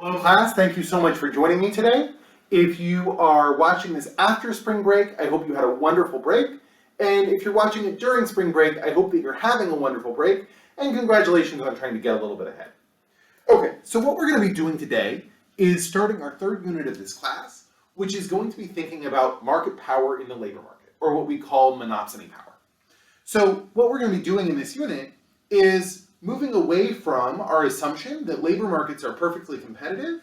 Hello class, thank you so much for joining me today. If you are watching this after spring break, I hope you had a wonderful break. And if you're watching it during spring break, I hope that you're having a wonderful break. And congratulations on trying to get a little bit ahead. Okay, so what we're going to be doing today is starting our third unit of this class, which is going to be thinking about market power in the labor market, or what we call monopsony power. So what we're going to be doing in this unit is moving away from our assumption that labor markets are perfectly competitive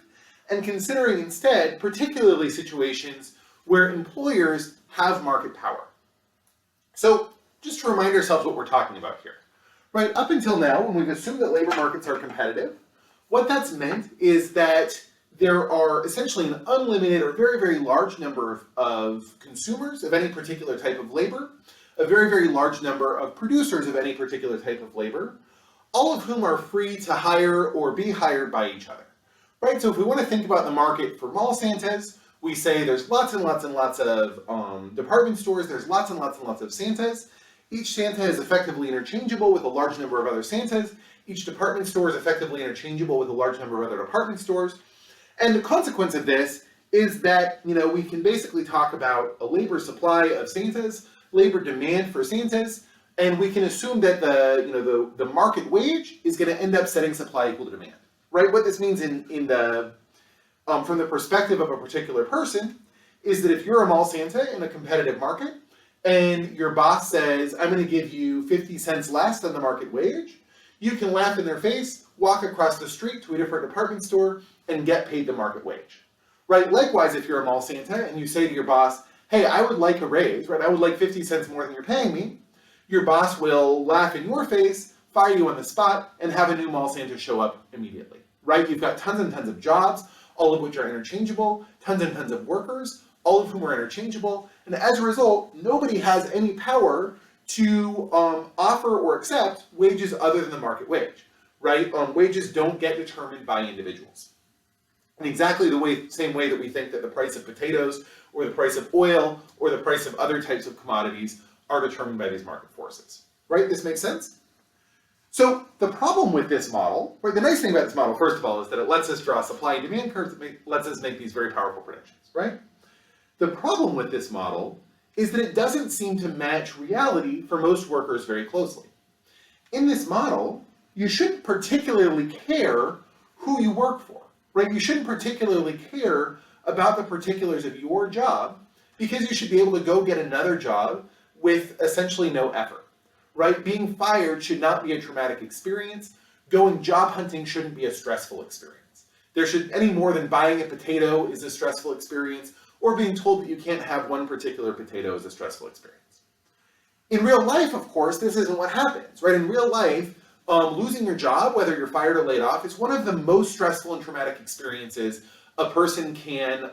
and considering instead particularly situations where employers have market power. So just to remind ourselves what we're talking about here, right? Up until now, when we've assumed that labor markets are competitive, what that's meant is that there are essentially an unlimited or very, very large number of consumers of any particular type of labor, a very, very large number of producers of any particular type of labor, all of whom are free to hire or be hired by each other, right? So if we want to think about the market for mall Santas, we say there's lots and lots and lots of department stores, there's lots and lots and lots of Santas. Each Santa is effectively interchangeable with a large number of other Santas. Each department store is effectively interchangeable with a large number of other department stores. And the consequence of this is that, we can basically talk about a labor supply of Santas, labor demand for Santas, and we can assume that the market wage is going to end up setting supply equal to demand, right? What this means from the perspective of a particular person is that if you're a mall Santa in a competitive market and your boss says, I'm going to give you 50 cents less than the market wage, you can laugh in their face, walk across the street to a different department store, and get paid the market wage, right? Likewise, if you're a mall Santa and you say to your boss, hey, I would like a raise, right? I would like 50 cents more than you're paying me. Your boss will laugh in your face, fire you on the spot, and have a new mall Santa show up immediately, right? You've got tons and tons of jobs, all of which are interchangeable, tons and tons of workers, all of whom are interchangeable, and as a result, nobody has any power to offer or accept wages other than the market wage, right? Wages don't get determined by individuals. In exactly the same way that we think that the price of potatoes, or the price of oil, or the price of other types of commodities are determined by these market forces, right? This makes sense? So the problem with this model, right, the nice thing about this model, first of all, is that it lets us draw supply and demand curves that lets us make these very powerful predictions, right? The problem with this model is that it doesn't seem to match reality for most workers very closely. In this model, you shouldn't particularly care who you work for, right? You shouldn't particularly care about the particulars of your job because you should be able to go get another job with essentially no effort, right? Being fired should not be a traumatic experience. Going job hunting shouldn't be a stressful experience. There should, any more than buying a potato is a stressful experience, or being told that you can't have one particular potato is a stressful experience. In real life, of course, this isn't what happens, right? In real life, losing your job, whether you're fired or laid off, is one of the most stressful and traumatic experiences a person can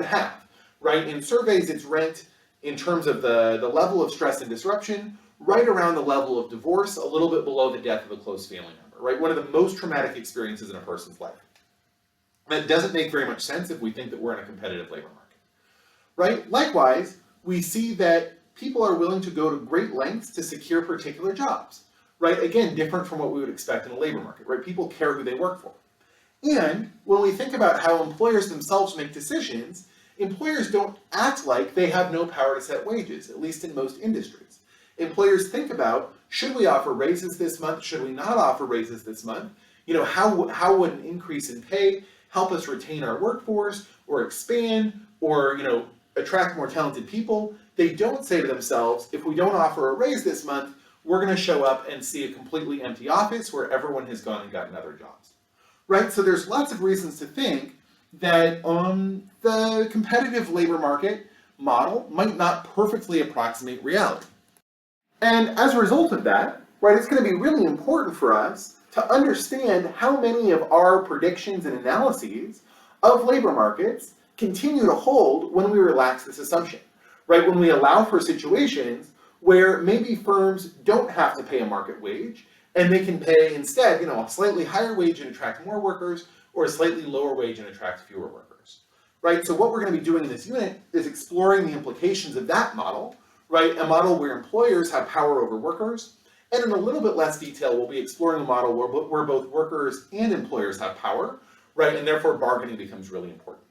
have, right? In surveys, it's ranked in terms of the level of stress and disruption, right around the level of divorce, a little bit below the death of a close family member, right? One of the most traumatic experiences in a person's life. That doesn't make very much sense if we think that we're in a competitive labor market, right? Likewise, we see that people are willing to go to great lengths to secure particular jobs, right? Again, different from what we would expect in a labor market, right? People care who they work for. And when we think about how employers themselves make decisions, employers don't act like they have no power to set wages, at least in most industries. Employers think about, should we offer raises this month? Should we not offer raises this month? How would an increase in pay help us retain our workforce or expand or, attract more talented people? They don't say to themselves, if we don't offer a raise this month, we're going to show up and see a completely empty office where everyone has gone and gotten other jobs, right? So there's lots of reasons to think that the competitive labor market model might not perfectly approximate reality. And as a result of that, right, it's going to be really important for us to understand how many of our predictions and analyses of labor markets continue to hold when we relax this assumption, right? When we allow for situations where maybe firms don't have to pay a market wage and they can pay instead, a slightly higher wage and attract more workers, or a slightly lower wage and attract fewer workers, right? So what we're going to be doing in this unit is exploring the implications of that model, right? A model where employers have power over workers, and in a little bit less detail, we'll be exploring a model where both workers and employers have power, right? And therefore bargaining becomes really important.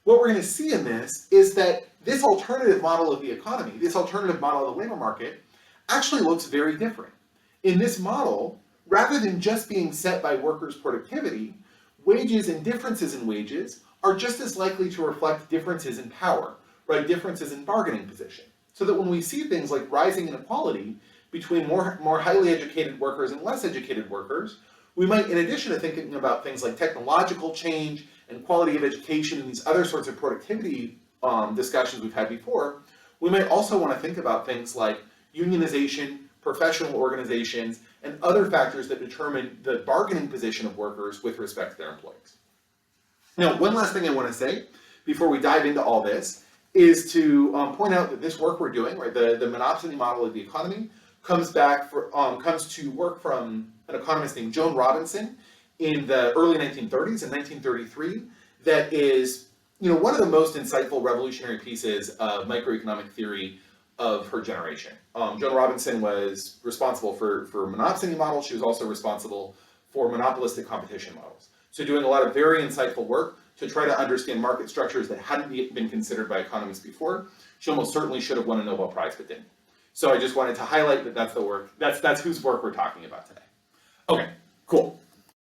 What we're going to see in this is that this alternative model of the economy, this alternative model of the labor market, actually looks very different. In this model, rather than just being set by workers' productivity, wages and differences in wages are just as likely to reflect differences in power, right? Differences in bargaining position. So that when we see things like rising inequality between more highly educated workers and less educated workers, we might, in addition to thinking about things like technological change and quality of education and these other sorts of productivity discussions we've had before, we might also want to think about things like unionization, professional organizations, and other factors that determine the bargaining position of workers with respect to their employees. Now, one last thing I want to say before we dive into all this is to point out that this work we're doing, right, the monopsony model of the economy, comes to work from an economist named Joan Robinson in the early 1930s, in 1933, that is, one of the most insightful revolutionary pieces of microeconomic theory of her generation. Joan Robinson was responsible for monopsony models. She was also responsible for monopolistic competition models. So doing a lot of very insightful work to try to understand market structures that hadn't been considered by economists before. She almost certainly should have won a Nobel Prize, but didn't. So I just wanted to highlight that that's the work, that's whose work we're talking about today. Okay, cool.